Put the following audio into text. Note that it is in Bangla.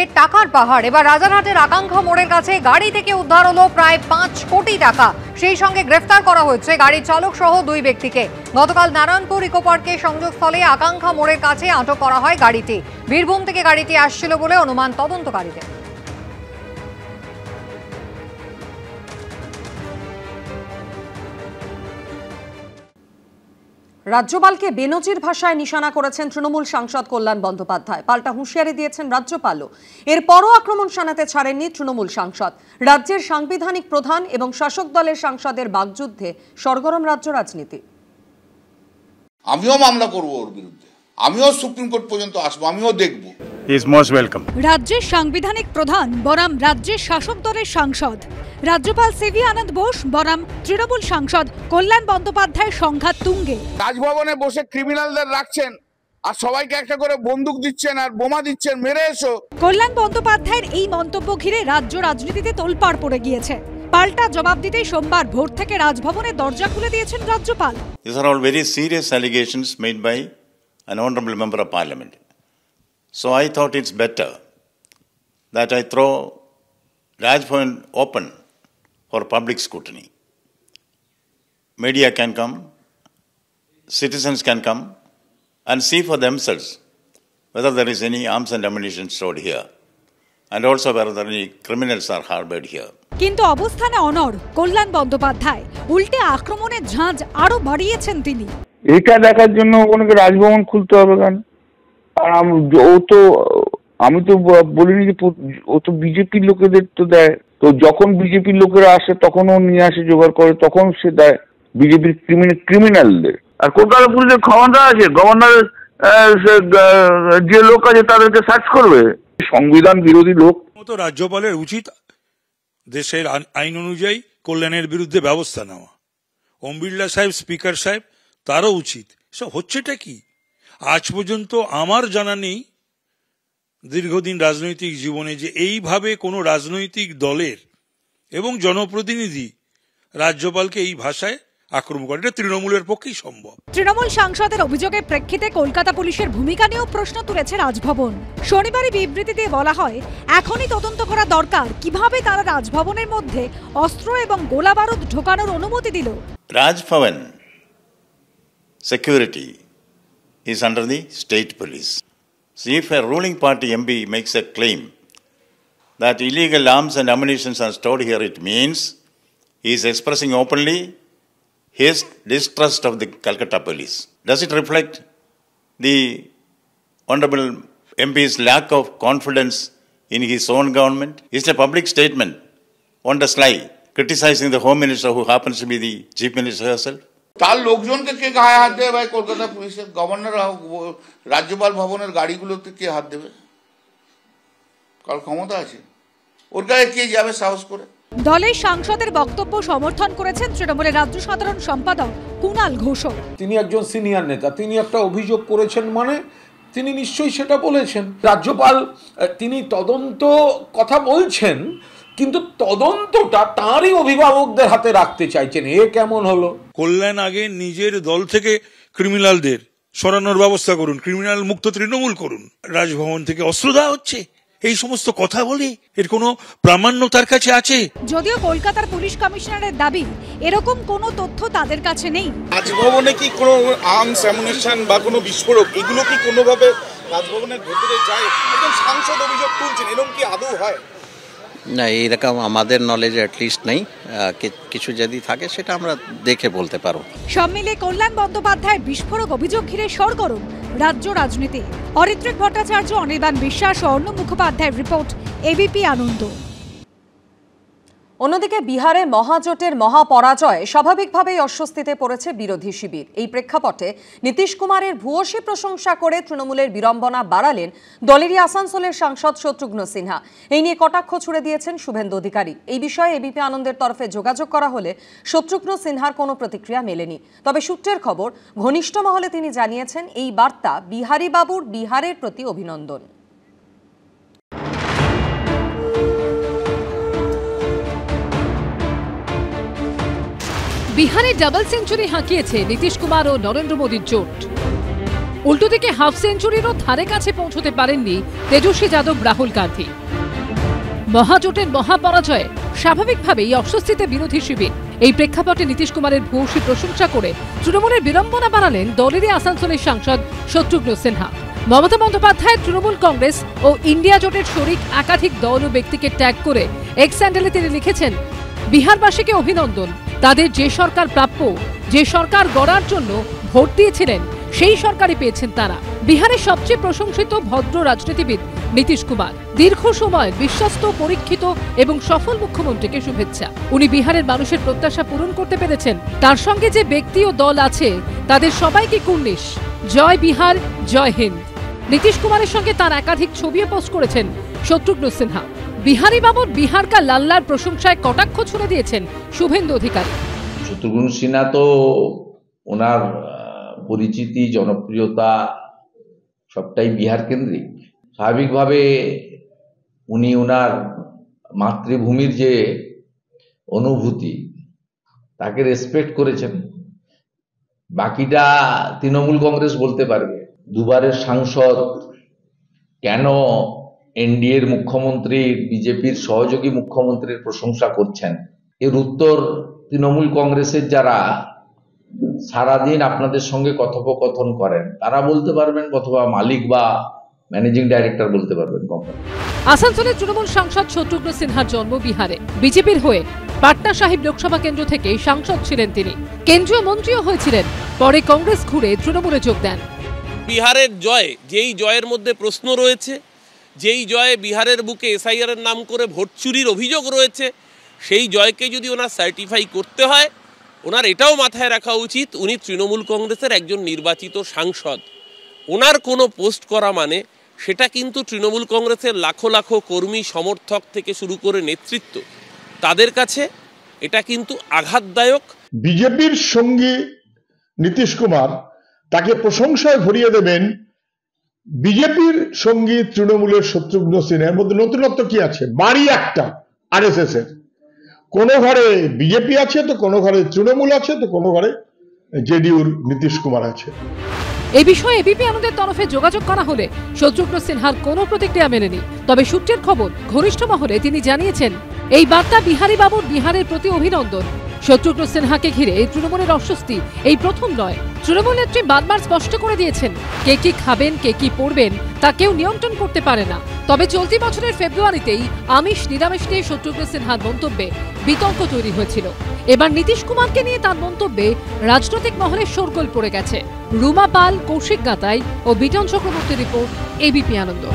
ফের টাকার পাহাড়। এবার রাজারহাটের আকাঙ্ক্ষা মোড়ের কাছে গাড়ি থেকে উদ্ধার হলো প্রায় 5 কোটি টাকা। সেই সঙ্গে গ্রেফতার করা হয়েছে গাড়ির চালক সহ 2 ব্যক্তিকে। গতকাল নারায়ণপুর ইকো পার্কের সংযোগস্থলে আকাঙ্ক্ষা মোড়ের কাছে আটক করা হয় গাড়িটি। বীরভূম থেকে গাড়িটি আসছিল বলে অনুমান তদন্তকারীদের। রাজ্যপালকে বেনজির ভাষায় নিশানা করেছেন তৃণমূল সাংসদ কল্যাণ বন্দ্যোপাধ্যায়। পাল্টা হুঁশিয়ারি দিয়েছেন রাজ্যপালও। এরপরও আক্রমণ শানাতে ছাড়েননি তৃণমূল সাংসদ। রাজ্যের সাংবিধানিক প্রধান এবং শাসক দলের সাংসদের বাগযুদ্ধে সরগরম রাজ্য রাজনীতি। আমিও মামলা করব ওর বিরুদ্ধে, আমিও সুপ্রিম কোর্ট পর্যন্ত আসবো, আমিও দেখব। Is most welcome. রাজ্যের সাংবিধানিক প্রধান বনাম রাজ্যের শাসক দলের সাংসদ। রাজ্যপাল সিভি আনন্দ বোস বনাম তৃণমূল সাংসদ কল্যাণ বন্দ্যোপাধ্যায়ের সংঘাত তুঙ্গে। রাজভবনে বসে ক্রিমিনালদের রাখছেন আর সবাইকে একটা করে বন্দুক দিচ্ছেন আর বোমা দিচ্ছেন, মেরে এসো। কল্যাণ বন্দ্যোপাধ্যায়ের এই মন্তব্য ঘিরে রাজ্য রাজনীতিতে তোলপাড় পড়ে গিয়েছে। পাল্টা জবাব দিতেই সোমবার ভোর থেকে রাজভবনের দরজা খুলে দিয়েছেন রাজ্যপাল। These are all very serious allegations made by an honorable member of parliament. So I thought it's better that I throw Rajbhavan open for public scrutiny. Media can come, citizens can come and see for themselves whether there is any arms and ammunition stored here and also whether any criminals are harbored here. কিন্তু অবস্থানে অনড় কল্যাণ বন্দ্যোপাধ্যায়। উল্টে আক্রমণের ঝাঁজ আরো বাড়িয়েছেন তিনি। এটা দেখার জন্য ওনাকে রাজভবন খুলতে হবে কেন? আর আমি তো বলিনি যে ও তো বিজেপির লোকেদের তো দেয়। তো যখন বিজেপির লোকেরা আসে তখন ও নিয়ে আসে, জোগাড় করে, তখন সে দেয় বিজেপির ক্রিমিনালদের। আর কলকাতা পুলিশের ক্ষমতা আছে, গভর্নর যে লোক আছে তাদেরকে সার্চ করবে। সংবিধান বিরোধী লোক। রাজ্যপালের উচিত দেশের আইন অনুযায়ী কল্যাণের বিরুদ্ধে ব্যবস্থা নেওয়া। ওম বিড়লা সাহেব, স্পিকার সাহেব, তারও উচিত। সব হচ্ছেটা কি? আজ পর্যন্ত আমার জানা নেই দীর্ঘদিন রাজনৈতিক জীবনে যে এইভাবে কোনো রাজনৈতিক দলের এবং জনপ্রতিনিধি রাজ্যপালকে এই ভাষায় আক্রমণ করে। এটা তৃণমূলের পক্ষেই সম্ভব। তৃণমূল সাংসদের অভিযোগের প্রেক্ষিতে কলকাতা পুলিশের ভূমিকা নিয়েও প্রশ্ন তুলেছে রাজভবন। শনিবারই বিবৃতিতে বলা হয়, এখনই তদন্ত করা দরকার কিভাবে তারা রাজভবনের মধ্যে অস্ত্র এবং গোলা বারুদ ঢোকানোর অনুমতি দিল। Rajbhavan security is under the state police. So if a ruling party MP makes a claim that illegal arms and ammunition are stored here, it means he is expressing openly his distrust of the Calcutta police. Does it reflect the Honorable MP's lack of confidence in his own government? Is it a public statement on the sly criticizing the Home Minister who happens to be the Chief Minister herself? তার লোকজনকে কে গায়ে হাত দেবে ভাই? কলকাতা পুলিশের গভর্নর, রাজ্যপাল ভবনের গাড়িগুলোতে কে হাত দেবে? কার ক্ষমতা আছে? ওর গায়ে কে যাবে সাহস করে? দলের সাংসদের বক্তব্য সমর্থন করেছেন তৃণমূলের রাজ্য সাধারণ সম্পাদক কুণাল ঘোষ। তিনি একজন সিনিয়র নেতা, তিনি একটা অভিযোগ করেছেন মানে তিনি নিশ্চয়ই সেটা বলেছেন। রাজ্যপাল তিনি তদন্ত কথা বলছেন, কিন্তু তদন্তটা তাঁরই অভিভাবকদের হাতে রাখতে চাইছেন। এ কেমন হলো? কল্যাণ আগে নিজের দল থেকে ক্রিমিনালদের সরানোর ব্যবস্থা করুন, ক্রিমিনাল মুক্ত তৃণমূল করুন। রাজভবন থেকে অস্ত্র দেওয়া হচ্ছে, এই সমস্ত কথা বলে এর কোনো প্রামাণ্য তার কাছে আছে? যদিও কলকাতার পুলিশ কমিশনারের দাবি এরকম কোনো তথ্য তাদের কাছে নেই। রাজভবনে কি কোনো আর্মস, অ্যামুনিশন বা কোনো বিস্ফোরক এগুলো কি কোনোভাবে রাজভবনের ভেতরে যায়? একজন সাংসদ অভিযোগ তুলছেন, এরকম কি আদৌ হয়? না, এইরকম আমাদের নলেজে অ্যাটলিস্ট নেই। কিছু যদি থাকে সেটা আমরা দেখে বলতে পারবো। সব মিলিয়ে কল্যাণ বন্দ্যোপাধ্যায়ের বিস্ফোরক অভিযোগ ঘিরে সরগরম রাজ্য রাজনীতি। অরিত্রিক ভট্টাচার্য, অনির্বাণ বিশ্বাস ও অর্ণব মুখোপাধ্যায়ের রিপোর্ট, এবিপি আনন্দ। অন্যদিকে বিহারে মহাজোটের মহাপরাজয় স্বাভাবিকভাবেই অস্বস্তিতে পড়েছে বিরোধী শিবির। এই প্রেক্ষাপটে নীতিশ কুমারের ভূয়সী প্রশংসা করে তৃণমূলের বিড়ম্বনা বাড়ালেন দলেরই আসানসোলের সাংসদ শত্রুঘ্ন সিনহা। এই নিয়ে কটাক্ষ ছুড়ে দিয়েছেন শুভেন্দু অধিকারী। এই বিষয়ে এবিপি আনন্দের তরফে যোগাযোগ করা হলে শত্রুঘ্ন সিনহার কোনো প্রতিক্রিয়া মেলেনি। তবে সূত্রের খবর, ঘনিষ্ঠ মহলে তিনি জানিয়েছেন এই বার্তা বিহারী বাবুর বিহারের প্রতি অভিনন্দন। বিহারে ডাবল সেঞ্চুরি হাঁকিয়েছে নীতিশ কুমার ও নরেন্দ্র মোদীর জোট। উল্টো দিকে হাফ সেঞ্চুরিরও ধারে কাছে পৌঁছতে পারেননি তেজস্বী যাদব রাহুল গান্ধী। মহাজোটের মহাপরাজয়ে স্বাভাবিকভাবেই অস্বস্তিতে বিরোধী শিবির। এই প্রেক্ষাপটে নীতিশ কুমারের ভূয়সী প্রশংসা করে তৃণমূলের বিড়ম্বনা বাড়ালেন দলেরই আসানসোলের সাংসদ শত্রুঘ্ন সিনহা। মমতা বন্দ্যোপাধ্যায় তৃণমূল কংগ্রেস ও ইন্ডিয়া জোটের শরিক একাধিক দল ও ব্যক্তিকে ট্যাগ করে এক্স হ্যান্ডেলে তিনি লিখেছেন, বিহারবাসীকে অভিনন্দন, তাদের যে সরকার প্রাপ্য, যে সরকার গড়ার জন্য ভোট দিয়েছিলেন সেই সরকারই পেয়েছেন তারা। বিহারের সবচেয়ে প্রশংসিত ভদ্র রাজনীতিবিদ নীতিশ কুমার দীর্ঘ সময় বিশ্বস্ত, পরীক্ষিত এবং সফল মুখ্যমন্ত্রীকে শুভেচ্ছা। উনি বিহারের মানুষের প্রত্যাশা পূরণ করতে পেরেছেন। তার সঙ্গে যে ব্যক্তি ও দল আছে তাদের সবাইকে কুর্নিশ। জয় বিহার, জয় হিন্দ। নীতিশ কুমারের সঙ্গে তার একাধিক ছবিও পোস্ট করেছেন শত্রুঘ্ন সিনহা। বিহারি বাবুর বিহার কা লাল্লার প্রশংসায় কটাক্ষ ছুড়ে দিয়েছেন শুভেন্দু অধিকারী। শত্রুঘ্ন সিনহা তো ওনার পরিচিতি, জনপ্রিয়তা সবটাই বিহার কেন্দ্রিক। স্বাভাবিকভাবে উনি ওনার মাতৃভূমির যে অনুভূতি তাকে রেসপেক্ট করেছেন। বাকিটা তৃণমূল কংগ্রেস বলতে পারবে। দুবারের সাংসদ কেন এনডিএর মুখ্যমন্ত্রীর, বিজেপির সহযোগী মুখ্যমন্ত্রীর প্রশংসা করছেন, এর উত্তর তৃণমূল কংগ্রেসের যারা সারাদিন আপনাদের সঙ্গে কথোপকথন করেন তারা বলতে পারবেন, অথবা মালিক বা ম্যানেজিং ডাইরেক্টর বলতে পারবেন কোম্পানি। আসানসোলের তৃণমূল সাংসদ শত্রুঘ্ন সিনহার জন্ম বিহারে। বিজেপির হয়ে পাটনা সাহিব লোকসভা কেন্দ্র থেকে সাংসদ ছিলেন তিনি। কেন্দ্রীয় মন্ত্রীও হয়েছিলেন। পরে কংগ্রেস ঘুরে তৃণমূলে যোগ দেন। বিহারের জয়, যেই জয়ের মধ্যে প্রশ্ন রয়েছে, যেই জয়ে বিহারের বুকে এসআইআর এর নাম করে ভোট চুরির অভিযোগ রয়েছে, সেই জয়কে যদি ওনার সার্টিফাই করতে হয়, ওনার এটাও মাথায় রাখা উচিত উনি তৃণমূল কংগ্রেসের একজন নির্বাচিত সাংসদ। ওনার কোনো পোস্ট করা মানে সেটা কিন্তু তৃণমূল কংগ্রেসের লাখো লাখো কর্মী, সমর্থক থেকে শুরু করে নেতৃত্ব, তাদের কাছে এটা কিন্তু আঘাতদায়ক। বিজেপির সঙ্গী নীতিশ কুমার তাকে প্রশংসায় ভরিয়ে দেবেন। বিজেপির সঙ্গী তৃণমূলের শত্রুঘ্ন সিনহার মধ্যে নতুনত্ব কি আছে? বাড়ি একটা আরএসএস এর। কোনো ঘরে বিজেপি আছে, তো কোনো ঘরে তৃণমূল আছে, তো কোনো ঘরে জেডিইউর নীতিশ কুমার আছে। এই বিষয়ে এবিপি আনন্দের তরফে যোগাযোগ করা হলে শত্রুঘ্ন সিনহার কোনো প্রতিক্রিয়া মেলেনি। তবে সূত্রের খবর, ঘনিষ্ঠ মহলে তিনি জানিয়েছেন, এই বার্তা বিহারি বাবুর বিহারের প্রতি অভিনন্দন। শত্রুঘ্ন সিনহাকে ঘিরে তৃণমূলের অস্বস্তি এই প্রথম নয়। তৃণমূল নেত্রী বারবার স্পষ্ট করে দিয়েছেন, কে কি খাবেন, কে কি পড়বেন তা কেউ নিয়ন্ত্রণ করতে পারে না। তবে চলতি বছরের ফেব্রুয়ারিতেই আমিষ নিরামিষ নিয়ে শত্রুঘ্ন সিনহার মন্তব্যে বিতর্ক তৈরি হয়েছিল। এবার নীতিশ কুমারকে নিয়ে তার মন্তব্যে রাজনৈতিক মহলে শোরগোল পড়ে গেছে। রুমা পাল, কৌশিক গাতাই ও বিটন চক্রবর্তী রিপোর্ট, এবিপি আনন্দ।